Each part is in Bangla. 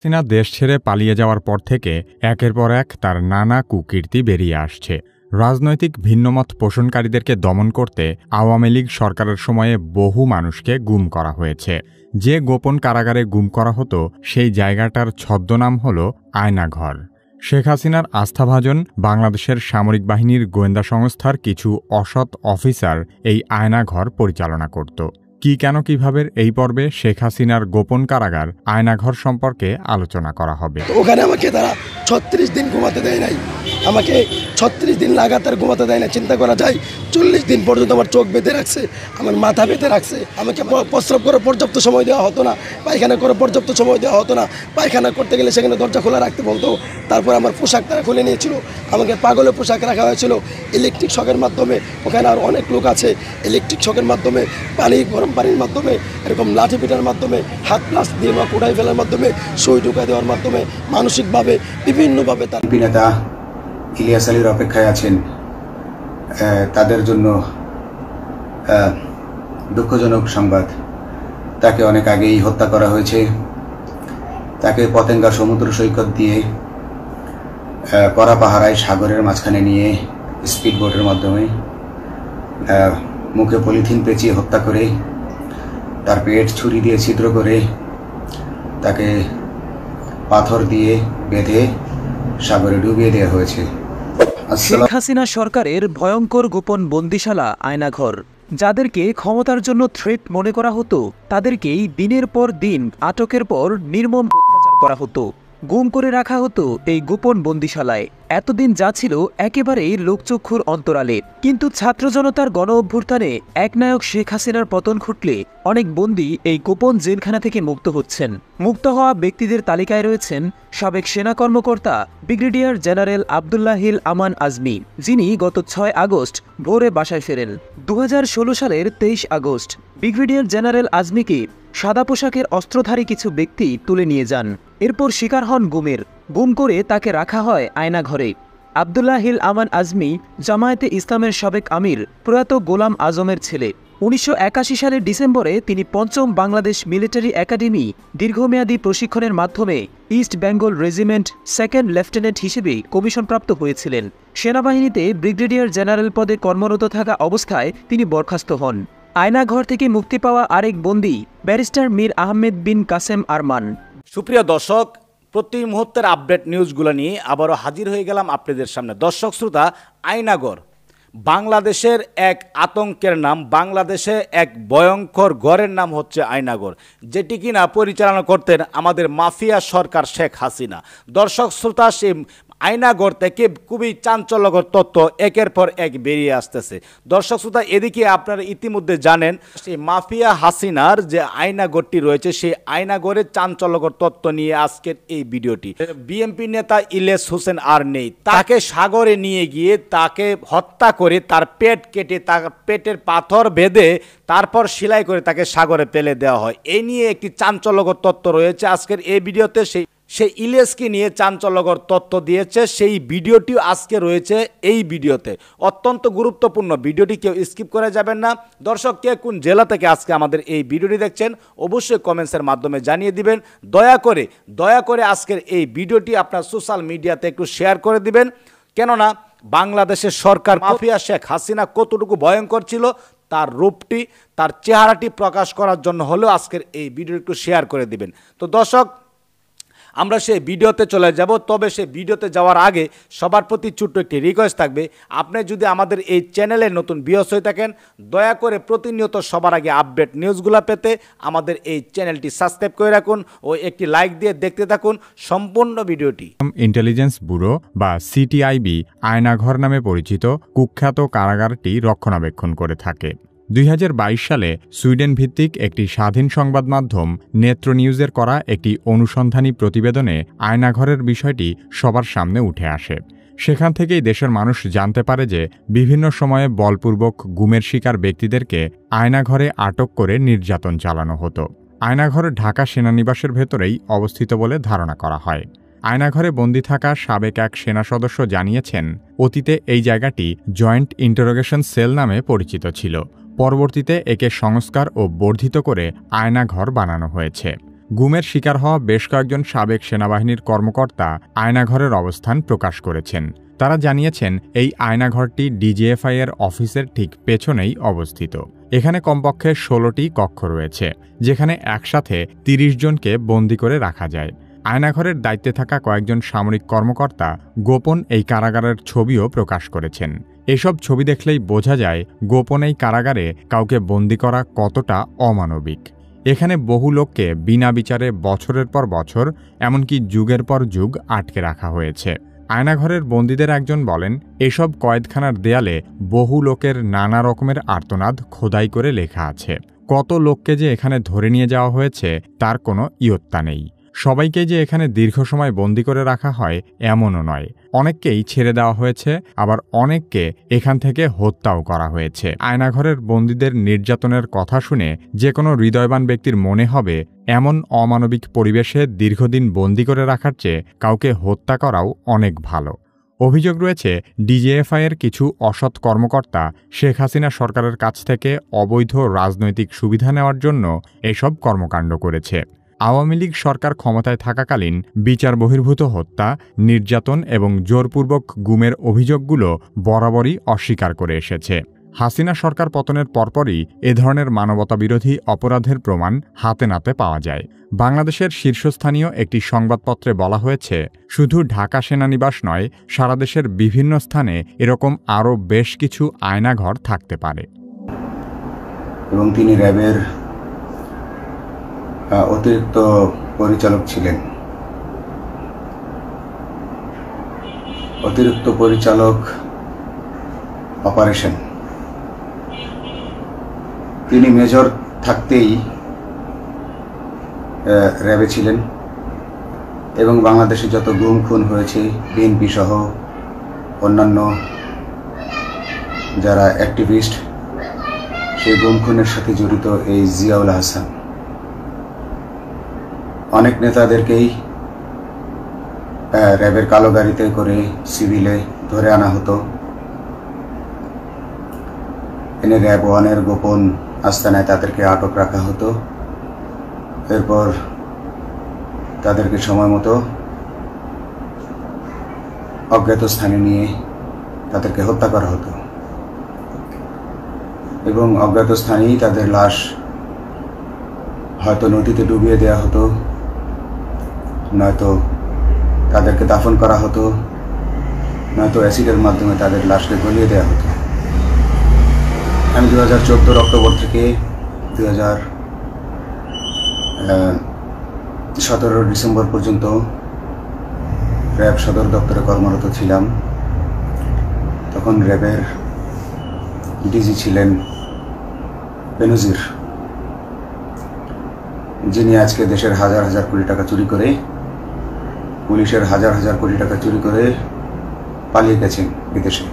হাসিনা দেশ ছেড়ে পালিয়ে যাওয়ার পর থেকে একের পর এক তার নানা কুকীর্তি বেরিয়ে আসছে। রাজনৈতিক ভিন্নমত পোষণকারীদেরকে দমন করতে আওয়ামী লীগ সরকারের সময়ে বহু মানুষকে গুম করা হয়েছে। যে গোপন কারাগারে গুম করা হতো সেই জায়গাটার ছদ্মনাম হল আয়নাঘর। শেখ হাসিনার আস্থাভাজন বাংলাদেশের সামরিক বাহিনীর গোয়েন্দা সংস্থার কিছু অসৎ অফিসার এই আয়নাঘর পরিচালনা করত। কি কেন কিভাবে এই পর্বে শেখ হাসিনার গোপন কারাগার আয়নাঘর সম্পর্কে আলোচনা করা হবে। ওখানে আমাকে তারা 36 দিন ঘুমাতে দেয় নাই, আমাকে 36 দিন লাগাতার ঘুমাতে দেয় না। চিন্তা করা যায় 40 দিন পর্যন্ত আমার চোখ বেঁধে রাখছে, আমার মাথা বেঁধে রাখছে। আমাকে প্রস্রাব করার পর্যাপ্ত সময় দেওয়া হতো না, পায়খানা করার পর্যাপ্ত সময় দেওয়া হতো না। পায়খানা করতে গেলে সেখানে দরজা খোলা রাখতে বলতো। তারপর আমার পোশাক তারা খুলে নিয়েছিল, আমাকে পাগলের পোশাক রাখা হয়েছিল। ইলেকট্রিক শকের মাধ্যমে, ওখানে আর অনেক লোক আছে, ইলেকট্রিক শকের মাধ্যমে, গরম পানির মাধ্যমে, এরকম লাঠি পিটার মাধ্যমে, হাত প্লাস দিয়ে বা কোটাই ফেলার মাধ্যমে, সই ঢুকা দেওয়ার মাধ্যমে, মানসিকভাবে বিভিন্নভাবে তার নেতা ইলিয়াস আলীর অপেক্ষায় আছেন। তাদের জন্য দুঃখজনক সংবাদ, তাকে অনেক আগেই হত্যা করা হয়েছে। তাকে পতেঙ্গা সমুদ্র সৈকত দিয়ে কড়া পাহারায় সাগরের মাঝখানে নিয়ে স্পিডবোটের মাধ্যমে মুখে পলিথিন পেঁচিয়ে হত্যা করে, তার পেট ছুরি দিয়ে ছিদ্র করে, তাকে পাথর দিয়ে বেঁধে সাগরে ডুবিয়ে দেওয়া হয়েছে। শেখ হাসিনা সরকারের ভয়ঙ্কর গোপন বন্দিশালা আয়নাঘর। যাদেরকে ক্ষমতার জন্য থ্রেট মনে করা হতো তাদেরকেই দিনের পর দিন আটকের পর নির্মম অত্যাচার করা হতো, গুম করে রাখা হতো এই গোপন বন্দিশালায়। এতদিন যা ছিল একেবারেই লোকচক্ষুর অন্তরালে। কিন্তু ছাত্র জনতার গণ অভ্যুত্থানে একনায়ক শেখ হাসিনার পতন ঘটলে অনেক বন্দী এই গোপন জেলখানা থেকে মুক্ত হচ্ছেন। মুক্ত হওয়া ব্যক্তিদের তালিকায় রয়েছেন সাবেক সেনা কর্মকর্তা ব্রিগেডিয়ার জেনারেল আবদুল্লাহিল আমান আজমি, যিনি গত 6 আগস্ট ভোরে বাসায় ফেরেন। 2016 সালের 23 আগস্ট ব্রিগেডিয়ার জেনারেল আজমিকে সাদা পোশাকের অস্ত্রধারী কিছু ব্যক্তি তুলে নিয়ে যান। এরপর শিকার হন গুমের। গুম করে তাকে রাখা হয় আয়নাঘরে। আবদুল্লাহিল আমান আজমি জামায়াতে ইসলামের সাবেক আমির প্রয়াত গোলাম আজমের ছেলে। 1981 সালের ডিসেম্বরে তিনি ৫ম বাংলাদেশ মিলিটারি একাডেমি দীর্ঘমেয়াদী প্রশিক্ষণের মাধ্যমে east Bengal regiment 2nd lieutenant হিসেবে কমিশনপ্রাপ্ত হয়েছিলেন। সেনাবাহিনীতে ব্রিগেডিয়ার জেনারেল পদে কর্মরত থাকা অবস্থায় তিনি বরখাস্ত হন। আয়নাঘর থেকে মুক্তি পাওয়া আরেক বন্দী ব্যারিস্টার মীর আহমেদ বিন কাসেম আরমান। সুপ্রিয় দর্শক, প্রতি মুহূর্তের আপডেট নিউজগুলো নিয়ে আবারও হাজির হয়ে গেলাম আপনাদের সামনে। দর্শক শ্রোতা, আয়নাঘর বাংলাদেশের এক আতঙ্কের নাম, বাংলাদেশে এক ভয়ঙ্কর গড়ের নাম হচ্ছে আয়নাঘর, যেটি কিনা পরিচালনা করতেন আমাদের মাফিয়া সরকার শেখ হাসিনা। দর্শক শ্রোতা, সে আয়নাঘর থেকে খুবই চাঞ্চল্যকর তথ্য একের পর এক বেরিয়ে আসতেছে। দর্শক শ্রোতা, এদিকে আপনারা ইতিমধ্যে জানেন সেই মাফিয়া হাসিনার যে আয়নাঘরটি রয়েছে, সেই আয়নাঘরের চাঞ্চল্যকর তথ্য নিয়ে আজকের এই ভিডিওটি। বিএনপি নেতা ইলিয়াস হোসেন আর নেই, তাকে সাগরে নিয়ে গিয়ে তাকে হত্যা করে তার পেট কেটে তার পেটের পাথর বেঁধে তারপর সেলাই করে তাকে সাগরে ফেলে দেওয়া হয়। এই নিয়ে একটি চাঞ্চল্যকর তথ্য রয়েছে আজকের এই ভিডিওতে। সেই ইলিয়াসকে নিয়ে চাঞ্চল্যকর তথ্য দিয়েছে, সেই ভিডিওটিও আজকে রয়েছে এই ভিডিওতে। অত্যন্ত গুরুত্বপূর্ণ ভিডিওটি, কেউ স্কিপ করে যাবেন না। দর্শক, কে কোন জেলা থেকে আজকে আমাদের এই ভিডিওটি দেখছেন অবশ্যই কমেন্টসের মাধ্যমে জানিয়ে দিবেন। দয়া করে আজকের এই ভিডিওটি আপনার সোশ্যাল মিডিয়াতে একটু শেয়ার করে দিবেন। কেননা বাংলাদেশের সরকার মাফিয়া শেখ হাসিনা কতটুকু ভয়ঙ্কর ছিল তার রূপটি, তার চেহারাটি প্রকাশ করার জন্য হলেও আজকের এই ভিডিওটি একটু শেয়ার করে দিবেন। তো দর্শক, আমরা সেই ভিডিওতে চলে যাব। তবে সেই ভিডিওতে যাওয়ার আগে সবার প্রতি ছোট্ট একটি রিকোয়েস্ট থাকবে, আপনি যদি আমাদের এই চ্যানেলে নতুন ভিউয়ার্স হয়ে থাকেন, দয়া করে প্রতিনিয়ত সবার আগে আপডেট নিউজগুলো পেতে আমাদের এই চ্যানেলটি সাবস্ক্রাইব করে রাখুন ও একটি লাইক দিয়ে দেখতে থাকুন সম্পূর্ণ ভিডিওটি। ইন্টেলিজেন্স ব্যুরো বা সিটিআইবি আয়নাঘর নামে পরিচিত কুখ্যাত কারাগারটি রক্ষণাবেক্ষণ করে থাকে। 2022 সালে সুইডেন ভিত্তিক একটি স্বাধীন সংবাদ মাধ্যম নেত্র নিউজের করা একটি অনুসন্ধানী প্রতিবেদনে আয়নাঘরের বিষয়টি সবার সামনে উঠে আসে। সেখান থেকেই দেশের মানুষ জানতে পারে যে বিভিন্ন সময়ে বলপূর্বক গুমের শিকার ব্যক্তিদেরকে আয়নাঘরে আটক করে নির্যাতন চালানো হতো। আয়নাঘর ঢাকা সেনানিবাসের ভেতরেই অবস্থিত বলে ধারণা করা হয়। আয়নাঘরে বন্দী থাকা সাবেক এক সেনা সদস্য জানিয়েছেন, অতীতে এই জায়গাটি জয়েন্ট ইন্টারোগেশন সেল নামে পরিচিত ছিল। পরবর্তীতে একে সংস্কার ও বর্ধিত করে আয়নাঘর বানানো হয়েছে। গুমের শিকার হওয়া বেশ কয়েকজন সাবেক সেনাবাহিনীর কর্মকর্তা আয়নাঘরের অবস্থান প্রকাশ করেছেন। তারা জানিয়েছেন এই আয়নাঘরটি ডিজিএফআই এর অফিসের ঠিক পেছনেই অবস্থিত। এখানে কমপক্ষে 16টি কক্ষ রয়েছে, যেখানে একসাথে 30 জনকে বন্দী করে রাখা যায়। আয়নাঘরের দায়িত্বে থাকা কয়েকজন সামরিক কর্মকর্তা গোপন এই কারাগারের ছবিও প্রকাশ করেছেন। এসব ছবি দেখলেই বোঝা যায় গোপন এই কারাগারে কাউকে বন্দী করা কতটা অমানবিক। এখানে বহু লোককে বিনা বিচারে বছরের পর বছর, এমনকি যুগের পর যুগ আটকে রাখা হয়েছে। আয়নাঘরের বন্দীদের একজন বলেন, এসব কয়েদখানার দেয়ালে বহু লোকের নানা রকমের আর্তনাদ খোদাই করে লেখা আছে। কত লোককে যে এখানে ধরে নিয়ে যাওয়া হয়েছে তার কোনো ইয়ত্তা নেই। সবাইকে যে এখানে দীর্ঘ সময় বন্দী করে রাখা হয় এমনও নয়। অনেককেই ছেড়ে দেওয়া হয়েছে, আবার অনেককে এখান থেকে হত্যাও করা হয়েছে। আয়নাঘরের বন্দীদের নির্যাতনের কথা শুনে যে কোনো হৃদয়বান ব্যক্তির মনে হবে এমন অমানবিক পরিবেশে দীর্ঘদিন বন্দী করে রাখার চেয়ে কাউকে হত্যা করাও অনেক ভালো। অভিযোগ রয়েছে ডিজিএফআই এর কিছু অসৎ কর্মকর্তা শেখ হাসিনা সরকারের কাছ থেকে অবৈধ রাজনৈতিক সুবিধা নেওয়ার জন্য এসব কর্মকাণ্ড করেছে। আওয়ামী লীগ সরকার ক্ষমতায় থাকাকালীন বিচার বহির্ভূত হত্যা, নির্যাতন এবং জোরপূর্বক গুমের অভিযোগগুলো বরাবরই অস্বীকার করে এসেছে। হাসিনা সরকার পতনের পরপরই এ ধরনের মানবতাবিরোধী অপরাধের প্রমাণ হাতে নাতে পাওয়া যায়। বাংলাদেশের শীর্ষস্থানীয় একটি সংবাদপত্রে বলা হয়েছে, শুধু ঢাকা সেনানিবাস নয়, সারা দেশের বিভিন্ন স্থানে এরকম আরও বেশ কিছু আয়নাঘর থাকতে পারে। এবং তিনি র্যাবের অতিরিক্ত পরিচালক ছিলেন। অতিরিক্ত পরিচালক অপারেশন। তিনি মেজর থাকতেই র্যাবে ছিলেন এবং বাংলাদেশে যত গুম খুন হয়েছে বিএনপি সহ অন্যান্য যারা অ্যাক্টিভিস্ট, সেই গুম খুনের সাথে জড়িত এই জিয়াউল হাসান। অনেক নেতাদেরকেই র্যাবের কালো গাড়িতে করে সিভিলে ধরে আনা হতো, এনে র্যাব 1-এর গোপন আস্তানায় তাদেরকে আটক রাখা হতো। এরপর তাদেরকে সময় মতো অজ্ঞাত স্থানে নিয়ে তাদেরকে হত্যা করা হতো এবং অজ্ঞাত স্থানেই তাদের লাশ হয়তো নদীতে ডুবিয়ে দেওয়া হতো, নয়তো তাদেরকে দাফন করা হতো, নয়তো অ্যাসিডের মাধ্যমে তাদের লাশকে গলিয়ে দেওয়া হতো। আমি 2014 অক্টোবর থেকে 2017 ডিসেম্বর পর্যন্ত র্যাব সদর দপ্তরে কর্মরত ছিলাম। তখন র্যাবের ডিজি ছিলেন বেনজির, যিনি আজকে দেশের হাজার হাজার কোটি টাকা চুরি করে, পুলিশের হাজার হাজার কোটি টাকা চুরি করে পালিয়ে গেছেন বিদেশে।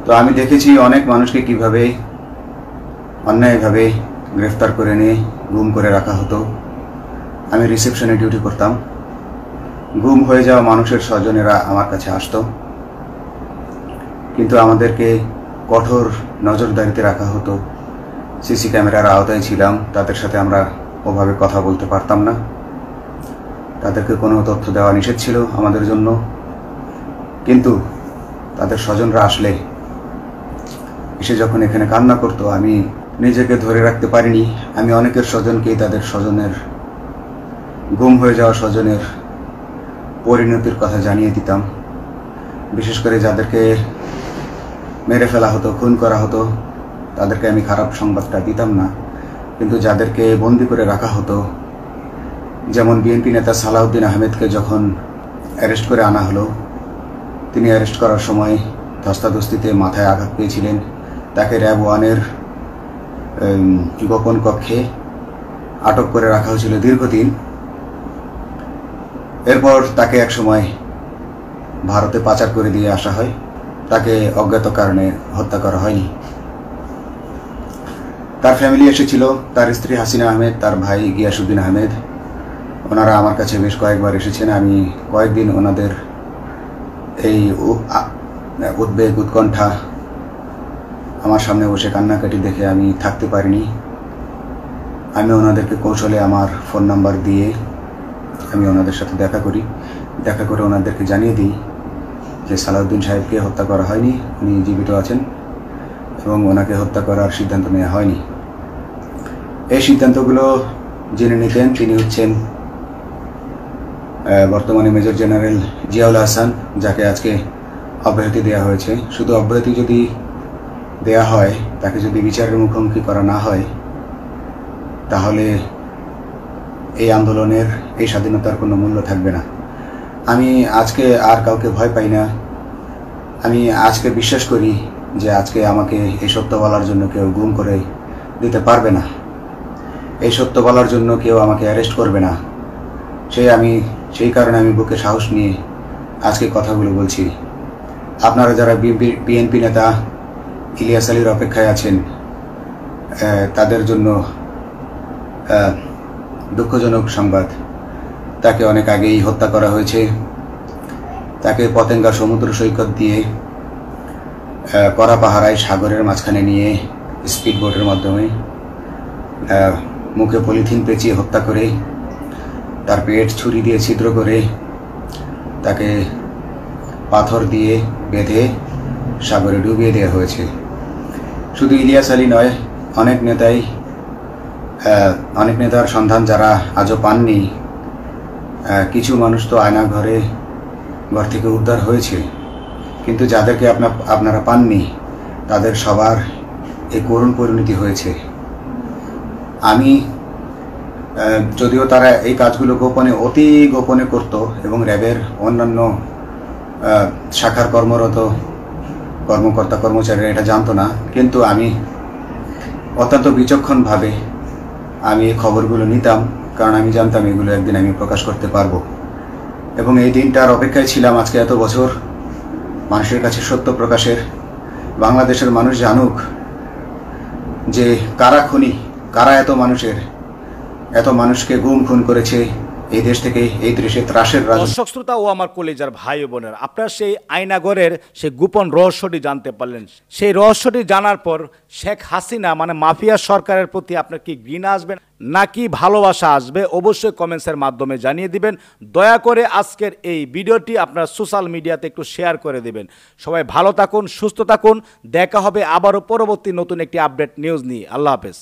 তো আমি দেখেছি অনেক মানুষকে কিভাবে অন্যায়ভাবে গ্রেফতার করে নিয়ে গুম করে রাখা হতো। আমি রিসেপশনে ডিউটি করতাম। গুম হয়ে যাওয়া মানুষের স্বজনেরা আমার কাছে আসতো, কিন্তু আমাদেরকে কঠোর নজরদারিতে রাখা হতো। সিসি ক্যামেরার আওতায় ছিলাম, তাদের সাথে আমরা ওভাবে কথা বলতে পারতাম না। তাদেরকে কোনো তথ্য দেওয়া নিষেধ ছিল আমাদের জন্য। কিন্তু তাদের স্বজনরা আসলে এসে যখন এখানে কান্না করতো, আমি নিজেকে ধরে রাখতে পারিনি। আমি অনেকের স্বজনকেই তাদের স্বজনের, গুম হয়ে যাওয়া স্বজনের পরিণতির কথা জানিয়ে দিতাম। বিশেষ করে যাদেরকে মেরে ফেলা হতো, খুন করা হতো, তাদেরকে আমি খারাপ সংবাদটা দিতাম না। কিন্তু যাদেরকে বন্দি করে রাখা হতো, যেমন বিএনপি নেতা সালাউদ্দিন আহমেদকে যখন অ্যারেস্ট করে আনা হলো, তিনি অ্যারেস্ট করার সময় ধস্তাধস্তিতে মাথায় আঘাত পেয়েছিলেন। তাকে র্যাব 1-এর গোপন কক্ষে আটক করে রাখা হয়েছিল দীর্ঘদিন। এরপর তাকে একসময় ভারতে পাচার করে দিয়ে আসা হয়। তাকে অজ্ঞাত কারণে হত্যা করা হয়নি। তার ফ্যামিলি এসেছিল, তার স্ত্রী হাসিনা আহমেদ, তার ভাই গিয়াসউদ্দিন আহমেদ। ওনারা আমার কাছে বেশ কয়েকবার এসেছেন। আমি কয়েকদিন ওনাদের এই উদ্বেগ, উৎকণ্ঠা, আমার সামনে বসে কান্নাকাটি দেখে আমি থাকতে পারিনি। আমি ওনাদেরকে কৌশলে আমার ফোন নাম্বার দিয়ে আমি ওনাদের সাথে দেখা করে ওনাদেরকে জানিয়ে দিই যে সালাউদ্দিন সাহেবকে হত্যা করা হয়নি, উনি জীবিত আছেন এবং ওনাকে হত্যা করার সিদ্ধান্ত নেওয়া হয়নি। এই সিদ্ধান্তগুলো জেনে নিতেন তিনি হচ্ছেন বর্তমানে মেজর জেনারেল জিয়াউল হাসান, যাকে আজকে অব্যাহতি দেওয়া হয়েছে। শুধু অব্যাহতি যদি দেয়া হয়, তাকে যদি বিচারের মুখোমুখি করা না হয়, তাহলে এই আন্দোলনের, এই স্বাধীনতার কোনো মূল্য থাকবে না। আমি আজকে আর কাউকে ভয় পাই না। আমি আজকে বিশ্বাস করি যে আজকে আমাকে এই সত্য বলার জন্য কেউ গুম করে দিতে পারবে না, এই সত্য বলার জন্য কেউ আমাকে অ্যারেস্ট করবে না। সেই কারণে আমি বুকে সাহস নিয়ে আজকে কথাগুলো বলছি। আপনারা যারা বিএনপি নেতা ইলিয়াস আলীর অপেক্ষায় আছেন, তাদের জন্য দুঃখজনক সংবাদ, তাকে অনেক আগেই হত্যা করা হয়েছে। তাকে পতেঙ্গা সমুদ্র সৈকত দিয়ে কড়া পাহারায় সাগরের মাঝখানে নিয়ে স্পিড বোটের মাধ্যমে মুখে পলিথিন পেঁচিয়ে হত্যা করে, তার পেট ছুরি দিয়ে ছিদ্র করে, তাকে পাথর দিয়ে বেঁধে সাগরে ডুবিয়ে দেওয়া হয়েছে। শুধু ইলিয়াস আলী নয়, অনেক নেতার সন্ধান যারা আজও পাননি। কিছু মানুষ তো ঘর থেকে উদ্ধার হয়েছে, কিন্তু যাদেরকে আপনারা পাননি, তাদের সবার এই করুণ পরিণতি হয়েছে। আমি যদিও তারা এই কাজগুলো গোপনে, অতি গোপনে করত এবং র্যাবের অন্যান্য শাখার কর্মরত কর্মকর্তা কর্মচারীরা এটা জানতো না, কিন্তু আমি অত্যন্ত বিচক্ষণভাবে আমি এই খবরগুলো নিতাম, কারণ আমি জানতাম এগুলো একদিন আমি প্রকাশ করতে পারবো। এবং এই দিনটার অপেক্ষায় ছিলাম আজকে এত বছর, মানুষের কাছে সত্য প্রকাশের। বাংলাদেশের মানুষ জানুক যে কারা খুনি, কারা এত মানুষকে গুম খুন করেছে এই দেশ থেকে, এই দেশে ত্রাসের রাজত্ব। দর্শক শ্রোতা ও আমার কলেজার ভাই ও বোনের, আপনারা সেই আয়নাগরের সেই গোপন রহস্যটি জানতে পারলেন। সেই রহস্যটি জানার পর শেখ হাসিনা মানে মাফিয়া সরকারের প্রতি আপনার কি ঘৃণা আসবে নাকি ভালোবাসা আসবে, অবশ্যই কমেন্টসের মাধ্যমে জানিয়ে দিবেন। দয়া করে আজকের এই ভিডিওটি আপনারা সোশ্যাল মিডিয়াতে একটু শেয়ার করে দিবেন। সবাই ভালো থাকুন, সুস্থ থাকুন। দেখা হবে আবারও পরবর্তী নতুন একটি আপডেট নিউজ নিয়ে। আল্লাহ হাফেজ।